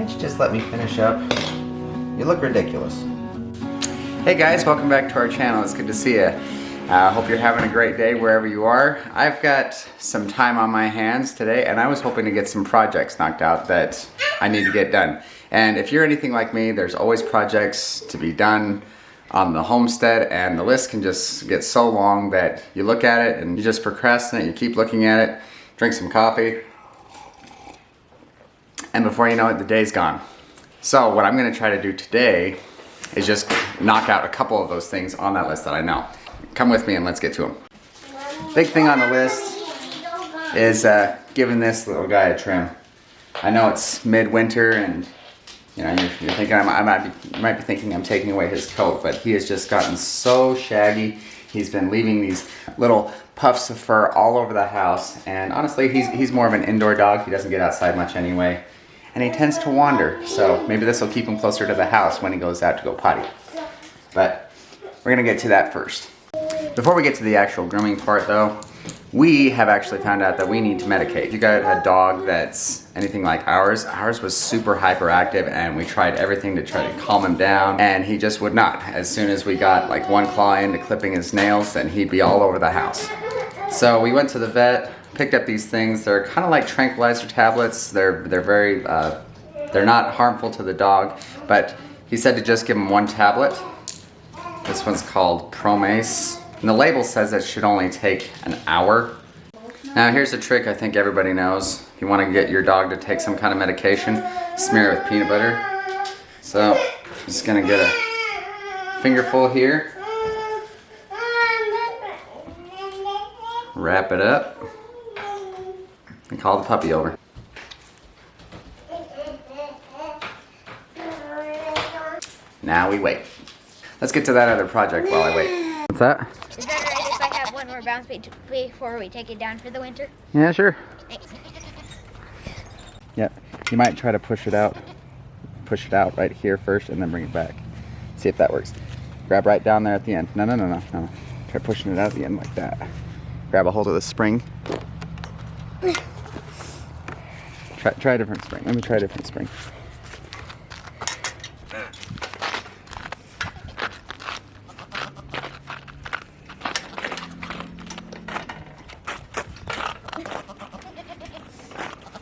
Can't you just let me finish up? You look ridiculous. Hey guys, welcome back to our channel. It's good to see you. Hope you're having a great day wherever you are. I've got some time on my hands today, and I was hoping to get some projects knocked out that I need to get done. And if you're anything like me, there's always projects to be done on the homestead, and the list can just get so long that you look at it and you just procrastinate. You keep looking at it, drink some coffee, and before you know it, the day's gone. So what I'm going to try to do today is just knock out a couple of those things on that list that I know. Come with me and let's get to them. Big thing on the list is giving this little guy a trim. I know it's midwinter, and you know you're thinking I might be thinking I'm taking away his coat, but he has just gotten so shaggy. He's been leaving these little puffs of fur all over the house, and honestly, he's more of an indoor dog. He doesn't get outside much anyway, and he tends to wander. So maybe this will keep him closer to the house when he goes out to go potty. But we're gonna get to that first. Before we get to the actual grooming part though, we have actually found out that we need to medicate. If you got a dog that's anything like ours was super hyperactive, and we tried everything to try to calm him down, and he just would not. As soon as we got like one claw into clipping his nails, then he'd be all over the house. So we went to the vet, picked up these things. They're kind of like tranquilizer tablets. They're very, they're not harmful to the dog, but he said to just give him one tablet. This one's called Promace. And the label says it should only take an hour. Now here's a trick I think everybody knows. If you want to get your dog to take some kind of medication, smear it with peanut butter. So I'm just gonna get a fingerful here. Wrap it up and call the puppy over. Now we wait. Let's get to that other project while I wait. What's that? Is that alright if I have one more bounce before we take it down for the winter? Yeah, sure. Thanks. Yeah, you might try to push it out right here first and then bring it back. See if that works. Grab right down there at the end. No. Try pushing it out at the end like that. Grab a hold of the spring. Try a different spring. Let me try a different spring.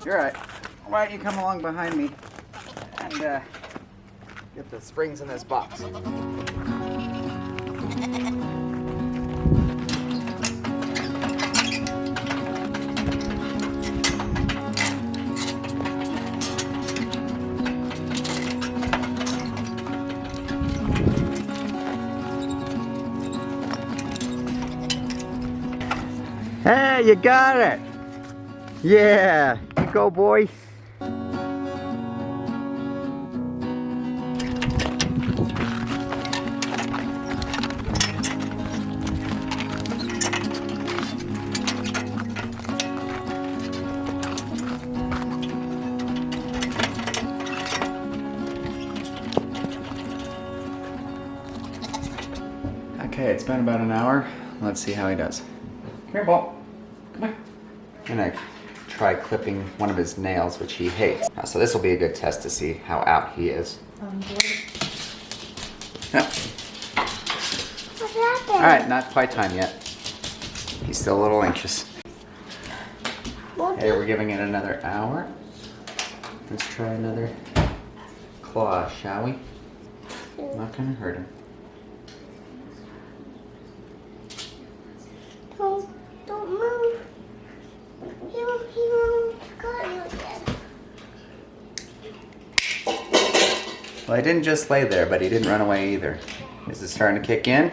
You're right. Why don't you come along behind me and get the springs in this box. Hey, you got it! Yeah, you go, boy. Okay, it's been about an hour. Let's see how he does. Come here, Ball. Come here. And I try clipping one of his nails, which he hates. So this will be a good test to see how out he is. Yep. All right, not quite time yet. He's still a little anxious. Hey, we're giving it another hour. Let's try another claw, shall we? Not gonna hurt him. Don't move. He won't cut you again. Well, he didn't just lay there, but he didn't run away either. Is it starting to kick in?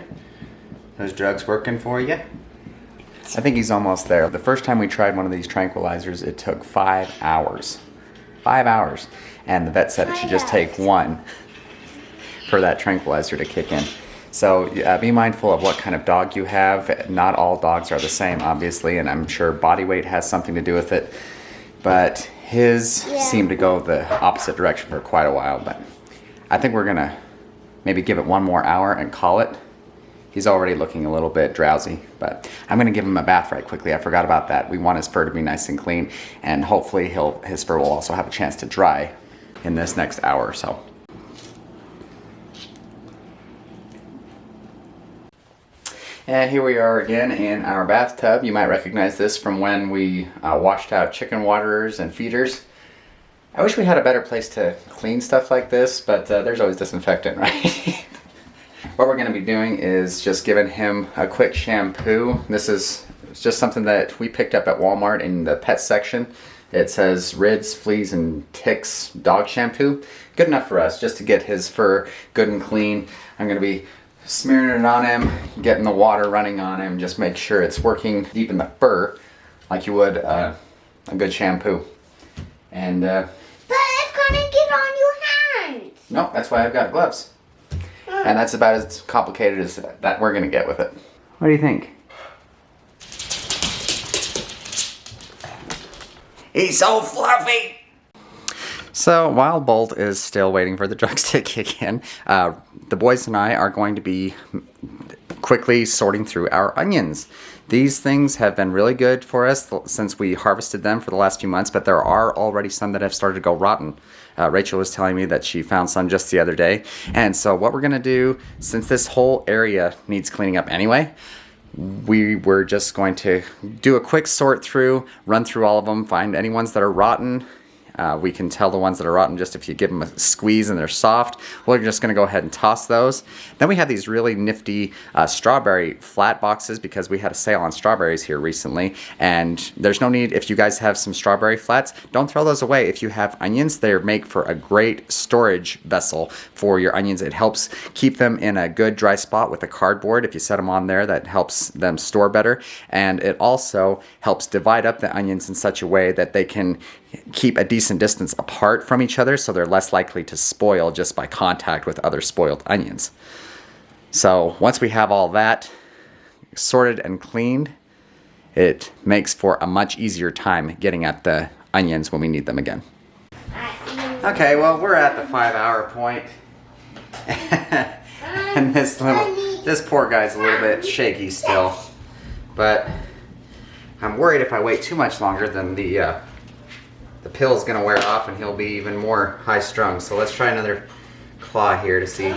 Those drugs working for you? I think he's almost there. The first time we tried one of these tranquilizers, it took 5 hours. 5 hours. And the vet said it should just take one for that tranquilizer to kick in. So be mindful of what kind of dog you have. Not all dogs are the same, obviously, and I'm sure body weight has something to do with it. But his seemed to go the opposite direction for quite a while. But I think we're gonna maybe give it one more hour and call it. He's already looking a little bit drowsy, but I'm gonna give him a bath right quickly. I forgot about that. We want his fur to be nice and clean, and hopefully his fur will also have a chance to dry in this next hour or so. And here we are again in our bathtub. You might recognize this from when we washed out chicken waterers and feeders. I wish we had a better place to clean stuff like this, but there's always disinfectant, right? What we're going to be doing is just giving him a quick shampoo. This is just something that we picked up at Walmart in the pet section. It says Rid's, Fleas, and Ticks dog shampoo. Good enough for us, just to get his fur good and clean. I'm going to be smearing it on him, getting the water running on him, just make sure it's working deep in the fur like you would a good shampoo. And but it's gonna get on your hands. No, that's why I've got gloves. And that's about as complicated as that we're gonna get with it. What do you think? He's so fluffy! So while Bolt is still waiting for the drugs to kick in, the boys and I are going to be quickly sorting through our onions. These things have been really good for us since we harvested them for the last few months, but there are already some that have started to go rotten. Rachel was telling me that she found some just the other day. And so what we're going to do, since this whole area needs cleaning up anyway, we were just going to do a quick sort through, run through all of them, find any ones that are rotten. We can tell the ones that are rotten just if you give them a squeeze and they're soft. We're just going to go ahead and toss those. Then we have these really nifty strawberry flat boxes because we had a sale on strawberries here recently. And there's no need, if you guys have some strawberry flats, don't throw those away. If you have onions, they make for a great storage vessel for your onions. It helps keep them in a good dry spot with a cardboard. If you set them on there, that helps them store better. And it also helps divide up the onions in such a way that they can keep a decent distance apart from each other, so they're less likely to spoil just by contact with other spoiled onions. So once we have all that sorted and cleaned, it makes for a much easier time getting at the onions when we need them again. Okay, well, we're at the 5-hour point. And this poor guy's a little bit shaky still. But I'm worried if I wait too much longer, then the pill's gonna wear off and he'll be even more high-strung. So let's try another claw here to see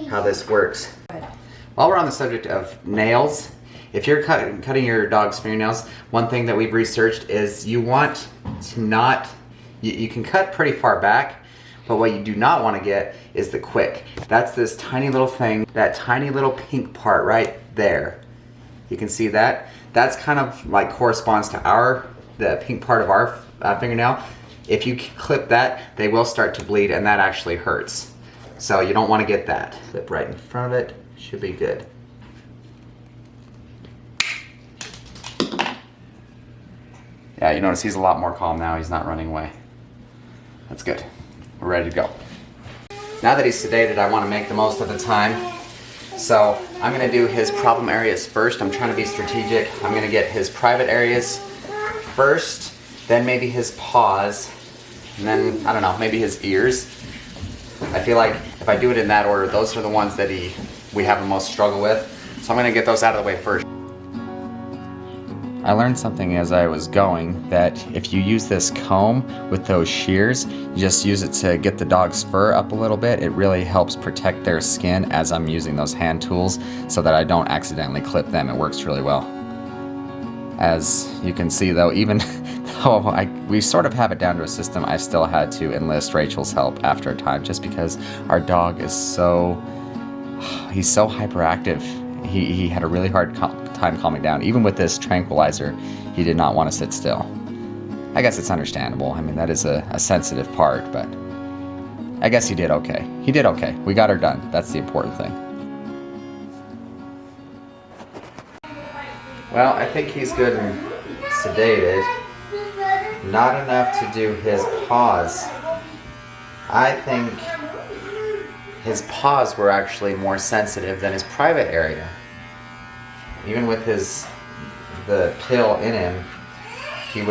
how this works. While we're on the subject of nails, if you're cutting your dog's fingernails, one thing that we've researched is you want to not, you can cut pretty far back, but what you do not want to get is the quick. That's this tiny little thing, that tiny little pink part right there. You can see that? That's kind of like corresponds to the pink part of our fingernail. If you clip that, they will start to bleed, and that actually hurts. So you don't want to get that. Clip right in front of it, should be good. Yeah, you notice he's a lot more calm now. He's not running away. That's good. We're ready to go. Now that he's sedated, I want to make the most of the time. So I'm going to do his problem areas first. I'm trying to be strategic. I'm going to get his private areas first, then maybe his paws, and then, I don't know, maybe his ears. I feel like if I do it in that order, those are the ones that we have the most struggle with. So I'm going to get those out of the way first. I learned something as I was going, that if you use this comb with those shears, you just use it to get the dog's fur up a little bit. It really helps protect their skin as I'm using those hand tools so that I don't accidentally clip them. It works really well. As you can see though, even though we sort of have it down to a system, I still had to enlist Rachel's help after a time just because our dog is he's so hyperactive. He had a really hard time calming down. Even with this tranquilizer, he did not want to sit still. I guess it's understandable. I mean, that is a sensitive part, but I guess he did okay. He did okay. We got her done. That's the important thing. Well, I think he's good and sedated. Not enough to do his paws. I think his paws were actually more sensitive than his private area. Even with the pill in him, he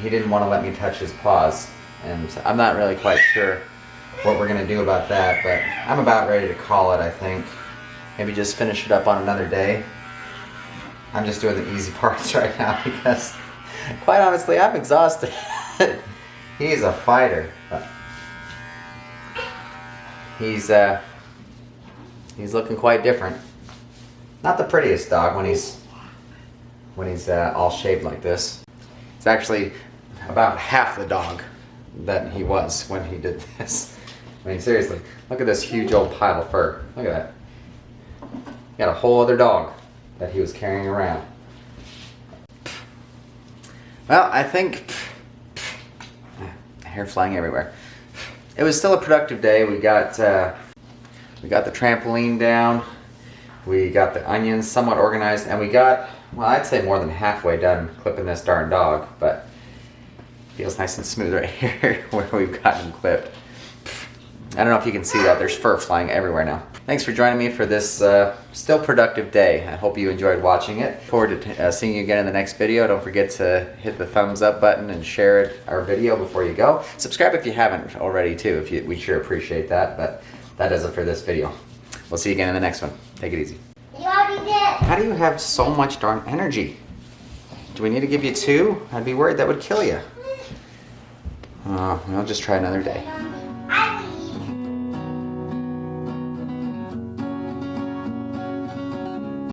didn't want to let me touch his paws. And I'm not really quite sure what we're gonna do about that, but I'm about ready to call it, I think. Maybe just finish it up on another day. I'm just doing the easy parts right now because, quite honestly, I'm exhausted. He's a fighter. But he's looking quite different. Not the prettiest dog when he's all shaved like this. It's actually about half the dog that he was when he did this. I mean, seriously, look at this huge old pile of fur. Look at that. He got a whole other dog that he was carrying around. Well, I think hair flying everywhere. It was still a productive day. We got the trampoline down. We got the onions somewhat organized, and we got, well, I'd say more than halfway done clipping this darn dog, but it feels nice and smooth right here where we've got him clipped. I don't know if you can see that. There's fur flying everywhere now. Thanks for joining me for this still productive day. I hope you enjoyed watching it. Forward to seeing you again in the next video. Don't forget to hit the thumbs up button and share our video before you go. Subscribe if you haven't already too. We sure appreciate that. But that does it for this video. We'll see you again in the next one. Take it easy. You already did. How do you have so much darn energy? Do we need to give you 2? I'd be worried that would kill you. Oh, I'll just try another day.